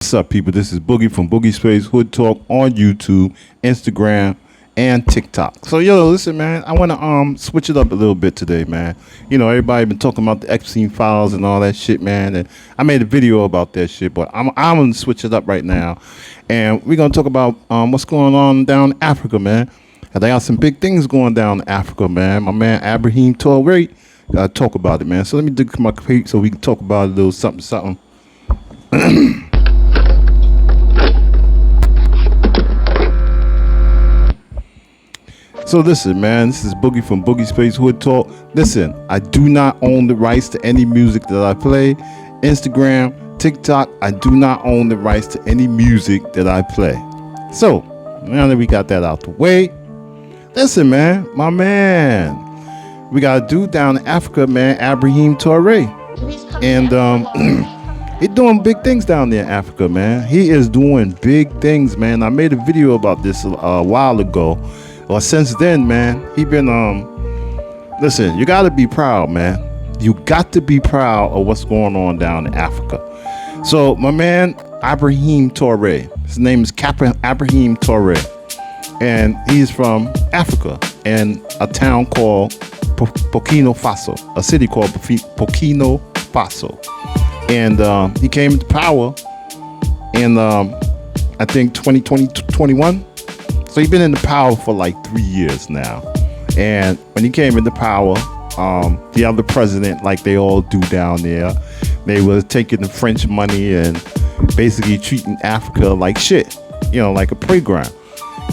What's up, people? This is Boogie from Boogie Space Hood Talk on YouTube, Instagram, and TikTok. So, listen, man, I want to switch it up a little bit today, man. Everybody been talking about the Epstein files and all that shit, man. And I made a video about that shit, but I'm gonna switch it up right now, and we're gonna talk about what's going on down in Africa, man. And they got some big things going down in Africa, man. My man Ibrahim Traore gotta talk about it, man. So let me dig my feet so we can talk about a little something, something. So listen, man, this is Boogie from Boogie Space Hood Talk. Listen, I do not own the rights to any music that I play. Instagram, TikTok, I do not own the rights to any music that I play. So, now that we got that out the way, listen, man, my man, we got a dude down in Africa, man, Ibrahim Traore. And he's doing big things down there in Africa, man. He is doing big things, man. I made a video about this a while ago. Well, since then, man, he been listen, you gotta be proud, man. You got to be proud of what's going on down in Africa. So my man Ibrahim Traore, his name is Ibrahim Traore, and he's from Africa in a town called Burkina Faso, a city called Burkina Faso. And he came into power in I think 2021. So he's been in the power for like 3 years now. And when he came into power, the other president, like they all do down there, they were taking the French money and basically treating Africa like shit, like a playground.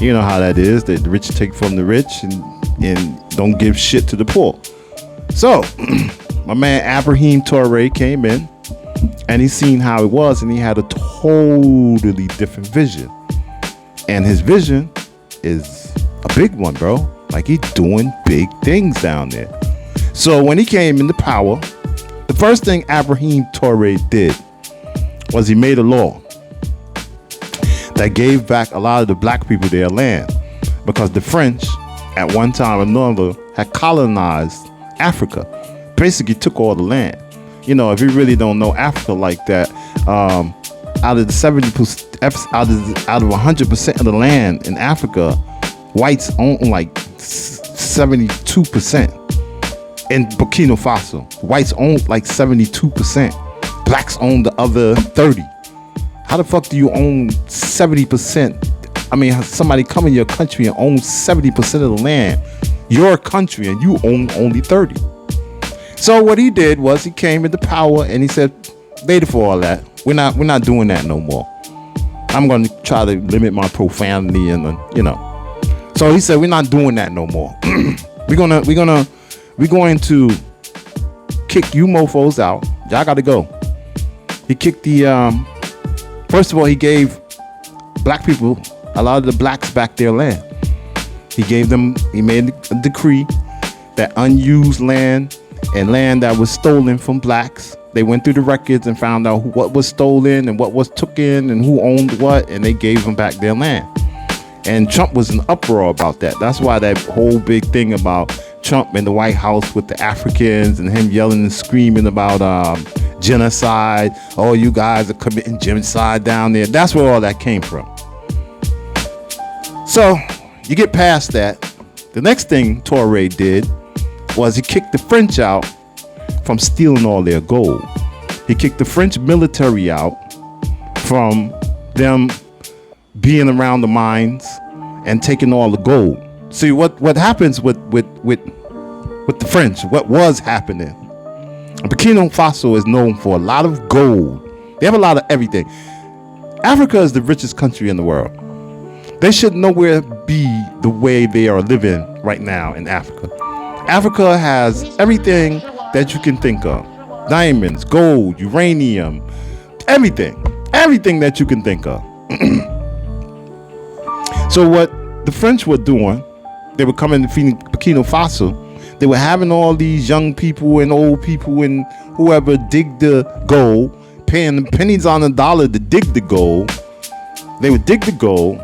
You know how that is. The rich take from the rich and don't give shit to the poor. So my man Ibrahim Traore came in and he seen how it was, and he had a totally different vision. And his vision is a big one, bro. Like, he's doing big things down there. So when he came into power, the first thing Ibrahim Traore did was he made a law that gave back a lot of the black people their land, because the French at one time or another had colonized Africa, basically took all the land. If you really don't know Africa like that, out of the 70%, out of 100% of the land in Africa, whites own like 72%. In Burkina Faso, whites own like 72%. Blacks own the other 30. How the fuck do you own 70%? I mean, somebody come in your country and own 70% of the land, your country, and you own only 30. So what he did was he came into power and he said, later for all that, we're not doing that no more. I'm going to try to limit my profanity and So he said, we're not doing that no more. we're going to kick you mofos out. Y'all got to go. He kicked the first of all, he gave black people, a lot of the blacks, back their land. He made a decree that unused land and land that was stolen from blacks, they went through the records and found out what was stolen and what was taken and who owned what, and they gave them back their land. And Trump was in uproar about that. That's why that whole big thing about Trump in the White House with the Africans and him yelling and screaming about genocide. Oh, you guys are committing genocide down there. That's where all that came from. So you get past that. The next thing Traore did was he kicked the French out from stealing all their gold. He kicked the French military out from them being around the mines and taking all the gold. See what happens with the French, what was happening. Burkina Faso is known for a lot of gold. They have a lot of everything. Africa is the richest country in the world. They should nowhere be the way they are living right now in Africa. Africa has everything that you can think of. Diamonds, gold, uranium, everything that you can think of. So what the French were doing, they were coming to Burkina Faso. They were having all these young people and old people and whoever dig the gold, paying them pennies on the dollar to dig the gold. They would dig the gold,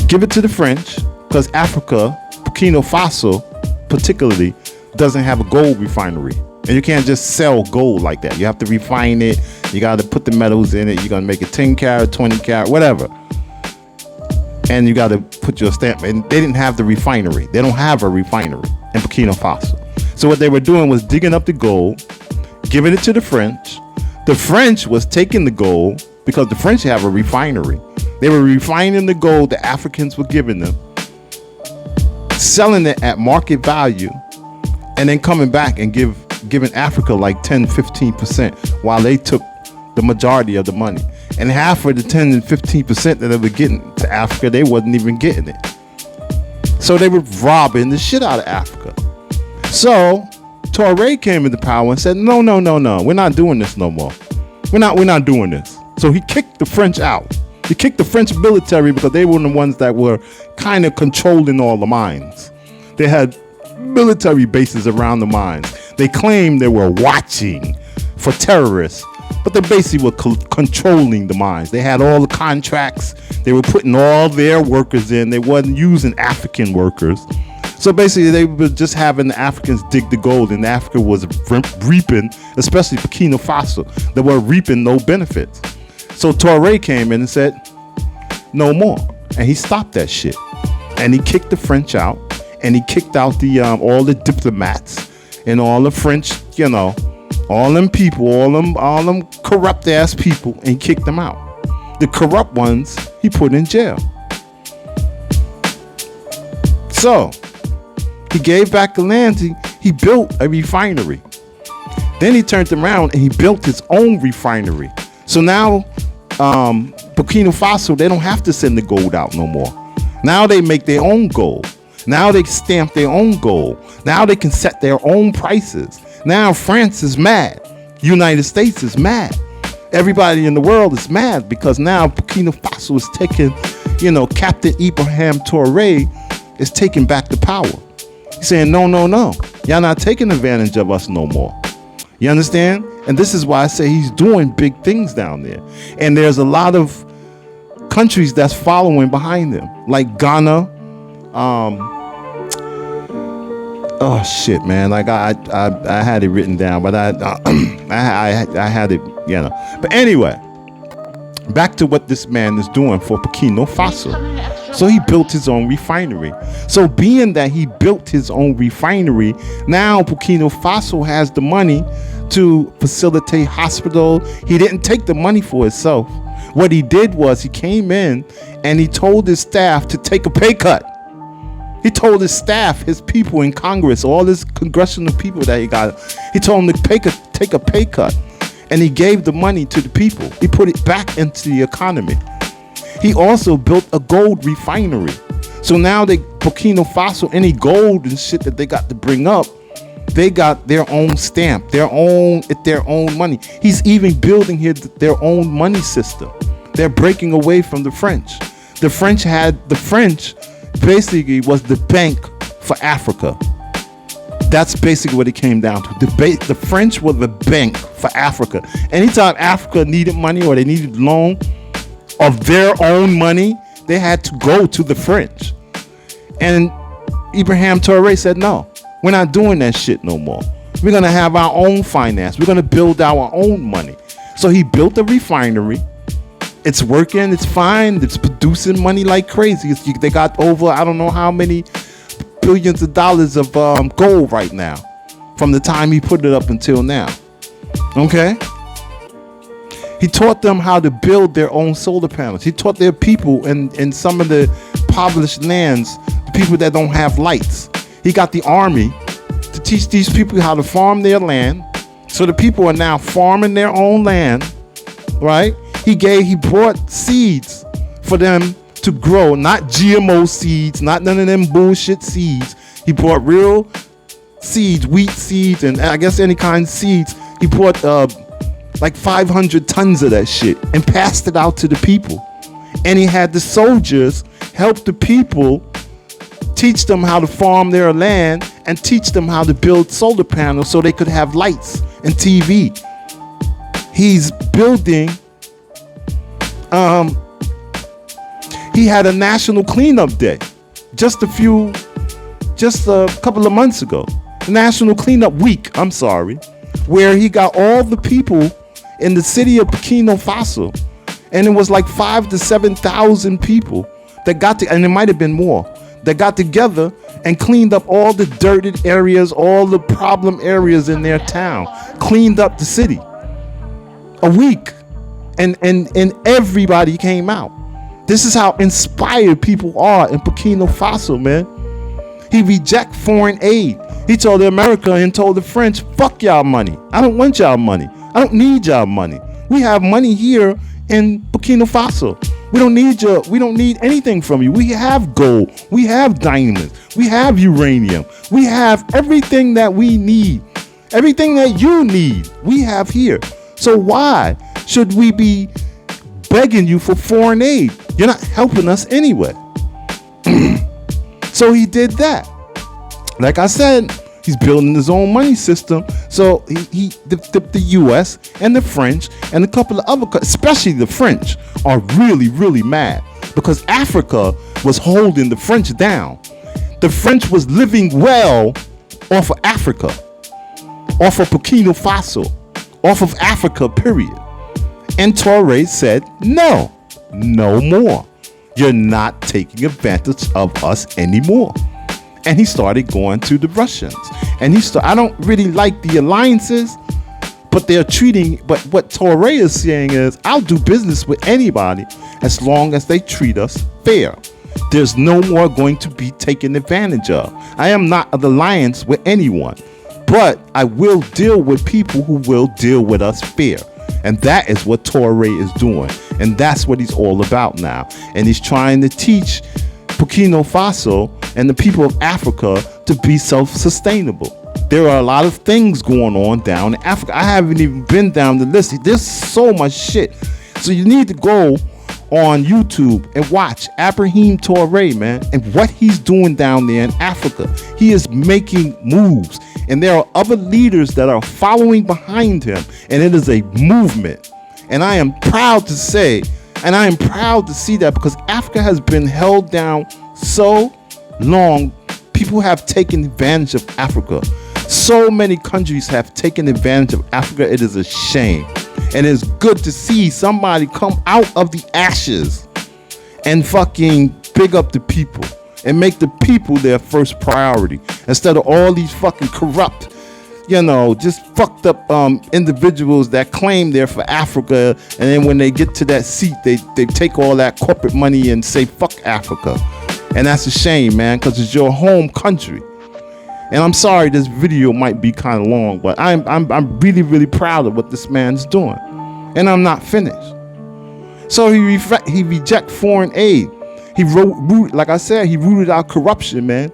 give it to the French, because Africa, Burkina Faso particularly, doesn't have a gold refinery. And you can't just sell gold like that. You have to refine it. You got to put the metals in it. You're going to make it 10 karat, 20 karat, whatever. And you got to put your stamp. And they didn't have the refinery. They don't have a refinery in Burkina Faso. So what they were doing was digging up the gold, giving it to the French. The French was taking the gold because the French have a refinery. They were refining the gold the Africans were giving them, selling it at market value, and then coming back and giving Africa like 10-15% while they took the majority of the money. And half of the 10 and 15% that they were getting to Africa, they wasn't even getting it. So they were robbing the shit out of Africa. So Traore came into power and said, no, we're not doing this no more. We're not doing this. So he kicked the French out. He kicked the French military because they were the ones that were kind of controlling all the mines. They had military bases around the mines. They claimed they were watching for terrorists, but they basically were controlling the mines. They had all the contracts. They were putting all their workers in. They wasn't using African workers. So basically, they were just having the Africans dig the gold, and Africa was reaping, especially Burkina Faso, they were reaping no benefits. So Traore came in and said, no more. And he stopped that shit. And he kicked the French out, and he kicked out the all the diplomats and all the French, all them people, all them corrupt ass people, and he kicked them out. The corrupt ones, he put in jail. So he gave back the land. He built a refinery. Then he turned around and he built his own refinery. So now Burkina Faso, they don't have to send the gold out no more. Now they make their own gold. Now they stamp their own gold. Now they can set their own prices. Now France is mad. United States is mad. Everybody in the world is mad because now Burkina Faso is taking, Captain Ibrahim Traore is taking back the power. He's saying, no. Y'all not taking advantage of us no more. You understand? And this is why I say he's doing big things down there. And there's a lot of countries that's following behind him, like Ghana. Oh shit, man! Like I had it written down, but I had it, But anyway, back to what this man is doing for Burkina Faso. So he built his own refinery. So being that he built his own refinery, now Burkina Faso has the money to facilitate hospital. He didn't take the money for himself. What he did was he came in and he told his staff to take a pay cut. He told his staff, his people in Congress, all his congressional people that he got, he told them to take a pay cut. And he gave the money to the people. He put it back into the economy. He also built a gold refinery. So now Burkina Faso, any gold and shit that they got to bring up, they got their own stamp, their own money. He's even building their own money system. They're breaking away from the French. The French basically was the bank for Africa. That's basically what it came down to. The French were the bank for Africa. Anytime Africa needed money or they needed loan of their own money, they had to go to the French. And Ibrahim Traore said, no, we're not doing that shit no more. We're going to have our own finance. We're going to build our own money. So he built a refinery. It's working. It's fine. It's producing money like crazy. They got over, I don't know how many billions of dollars of gold right now from the time he put it up until now. Okay? He taught them how to build their own solar panels. He taught their people in some of the impoverished lands, the people that don't have lights. He got the army to teach these people how to farm their land. So the people are now farming their own land, right? He brought seeds for them to grow, not GMO seeds, not none of them bullshit seeds. He brought real seeds, wheat seeds, and I guess any kind of seeds. He brought like 500 tons of that shit and passed it out to the people. And he had the soldiers help the people, teach them how to farm their land and teach them how to build solar panels so they could have lights and TV. He's building, he had a national cleanup day just a couple of months ago. National cleanup week, I'm sorry. where he got all the people in the city of Burkina Faso, and it was like 5,000 to 7,000 people that got to, and it might have been more, that got together and cleaned up all the dirted areas, all the problem areas in their town, cleaned up the city. A week, and everybody came out. This is how inspired people are in Burkina Faso, man. He reject foreign aid. He told America and told the French, fuck y'all money. I don't want y'all money. I don't need y'all money. We have money here in Burkina Faso. We don't need anything from you. We have gold. We have diamonds. We have uranium. We have everything that we need. Everything that you need, we have here. So why should we be begging you for foreign aid? You're not helping us anyway. So he did that. Like I said, he's building his own money system. So the U.S. and the French and a couple of other, especially the French, are really, really mad because Africa was holding the French down. The French was living well off of Africa, off of Burkina Faso, off of Africa, period. And Traore said, no more. You're not taking advantage of us anymore. And he started going to the Russians. And I don't really like the alliances, but but what Traore is saying is, I'll do business with anybody as long as they treat us fair. There's no more going to be taken advantage of. I am not an alliance with anyone, but I will deal with people who will deal with us fair. And that is what Traore is doing. And that's what he's all about now. And he's trying to teach Burkina Faso and the people of Africa to be self-sustainable. There are a lot of things going on down in Africa. I haven't even been down the list. There's so much shit. So you need to go on YouTube and watch Ibrahim Traore, man, and what he's doing down there in Africa. He is making moves. And there are other leaders that are following behind him. And it is a movement. And I am proud to say, and I am proud to see that, because Africa has been held down so long. People have taken advantage of Africa. So many countries have taken advantage of Africa. It is a shame. And it's good to see somebody come out of the ashes and fucking big up the people and make the people their first priority instead of all these fucking corrupt, just fucked up individuals that claim they're for Africa, and then when they get to that seat, they take all that corporate money and say fuck Africa. And that's a shame, man, because it's your home country. And I'm sorry this video might be kind of long, but I'm really, really proud of what this man's doing. And I'm not finished. So he reject foreign aid. He like I said, he rooted out corruption, man.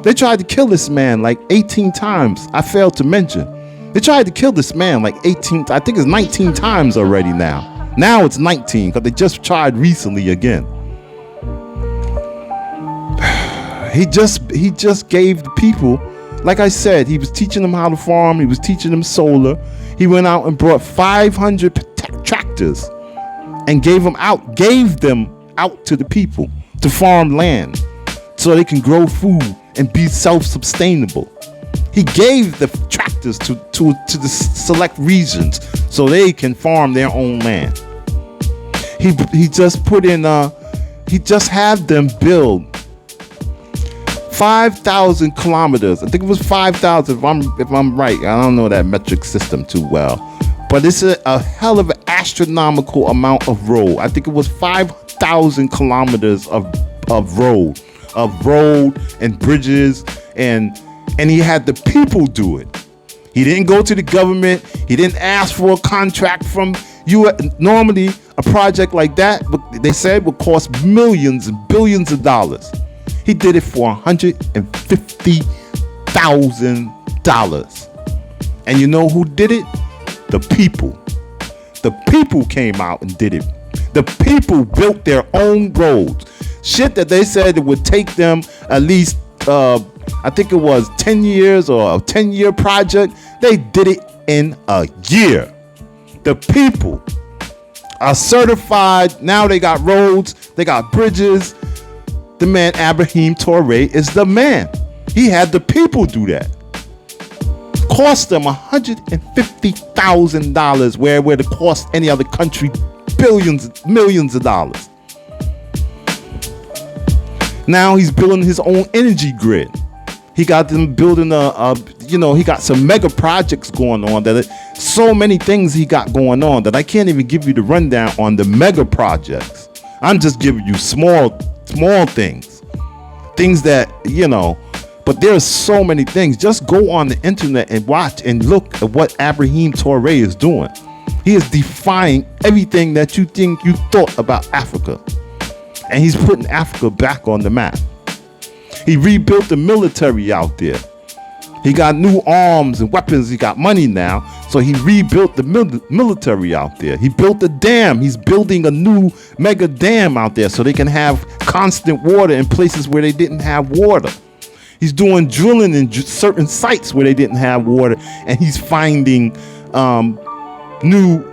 They tried to kill this man like 18 times. I failed to mention. They tried to kill this man like 18, I think it's 19 times already now. Now it's 19 because they just tried recently again. He just gave the people, like I said, he was teaching them how to farm. He was teaching them solar. He went out and brought 500 tractors and gave them out to the people to farm land so they can grow food and be self-sustainable. He gave the tractors to the select regions so they can farm their own land. He just put in he just had them build 5,000 kilometers. I think it was 5,000 if I'm right. I don't know that metric system too well, but it's a hell of an astronomical amount of road. I think it was 5,000 kilometers of road and bridges, and he had the people do it. He didn't go to the government. He didn't ask for a contract from you. Normally a project like that, they said, would cost millions and billions of dollars. He did it for $150,000. And you know who did it? The people. The people came out and did it. The people built their own roads. Shit that they said it would take them at least, I think it was 10 years or a 10-year project. They did it in a year. The people are certified. Now they got roads. They got bridges. The man Ibrahim Traore is the man. He had the people do that. Cost them $150,000, where it would have cost any other country millions of dollars. Now he's building his own energy grid. He got them building he got some mega projects going on so many things he got going on that I can't even give you the rundown on the mega projects. I'm just giving you small things that, but there's so many things. Just go on the internet and watch and look at what Ibrahim Traore is doing. He is defying everything that you think you thought about Africa. And he's putting Africa back on the map. He rebuilt the military out there. He got new arms and weapons. He got money now. So he rebuilt the military out there. He built a dam. He's building a new mega dam out there so they can have constant water in places where they didn't have water. He's doing drilling in certain sites where they didn't have water. And he's finding new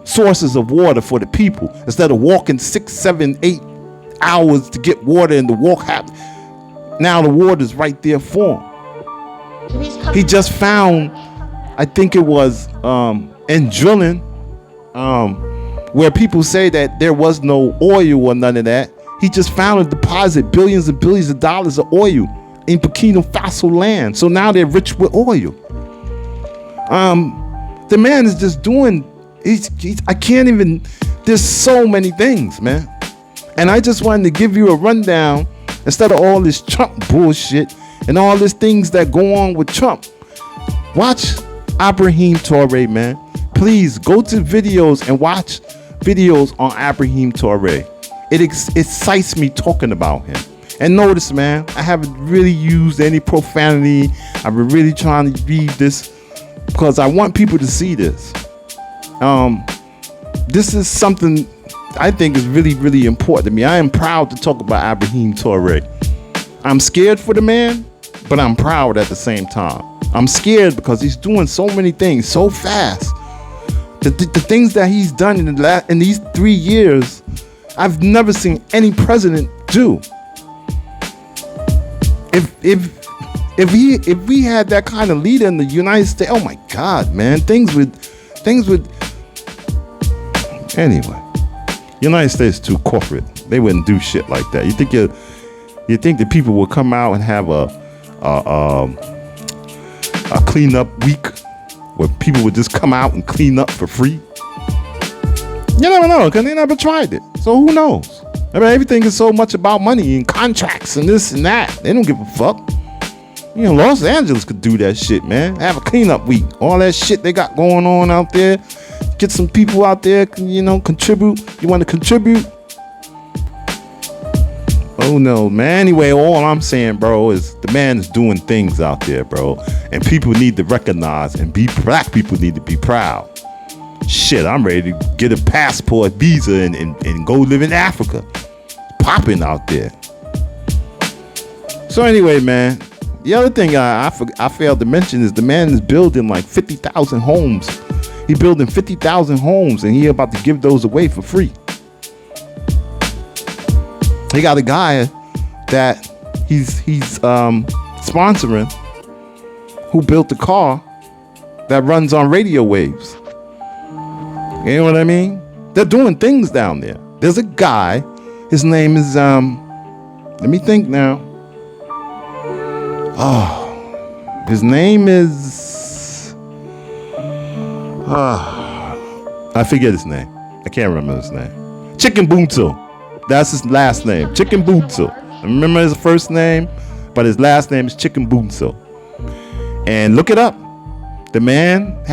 sources of water for the people. Instead of walking 6, 7, 8 hours to get water and the walk happen. Now the water's right there for him. He just found, I think it was in drilling, where people say that there was no oil or none of that. He just found a deposit, billions and billions of dollars of oil in Burkina Faso land. So now they're rich with oil. The man is just doing, I can't even, there's so many things, man. And I just wanted to give you a rundown instead of all this Trump bullshit and all these things that go on with Trump. Watch Ibrahim Traore, man. Please go to videos and watch videos on Ibrahim Traore. It excites me talking about him. And notice, man, I haven't really used any profanity. I've been really trying to read this because I want people to see this. This is something I think is really, really important to me. I am proud to talk about Ibrahim Traore. I'm scared for the man, but I'm proud at the same time. I'm scared because he's doing so many things so fast. The things that he's done in these 3 years, I've never seen any president do. If we had that kind of leader in the United States, oh my God, man, things would. Anyway, United States is too corporate. They wouldn't do shit like that. You think the people would come out and have a cleanup week where people would just come out and clean up for free? You never know, because they never tried it. So who knows? I mean, everything is so much about money and contracts and this and that. They don't give a fuck. Los Angeles could do that shit, man. Have a cleanup week. All that shit they got going on out there. Get some people out there, contribute. You want to contribute? Oh no, man. Anyway, all I'm saying, bro, is the man is doing things out there, bro. And people need to recognize and black people need to be proud. Shit, I'm ready to get a passport, visa, and go live in Africa. Popping out there. So anyway, man, the other thing I failed to mention is the man is building like 50,000 homes. He's building 50,000 homes and he about to give those away for free. He got a guy that he's sponsoring who built a car that runs on radio waves. You know what I mean? They're doing things down there. There's a guy, his name is let me think now. His name is I forget his name. I can't remember his name. Chicken Buntu. That's his last name. Chicken Buntu. I remember his first name, but his last name is Chicken Buntu. And look it up. The man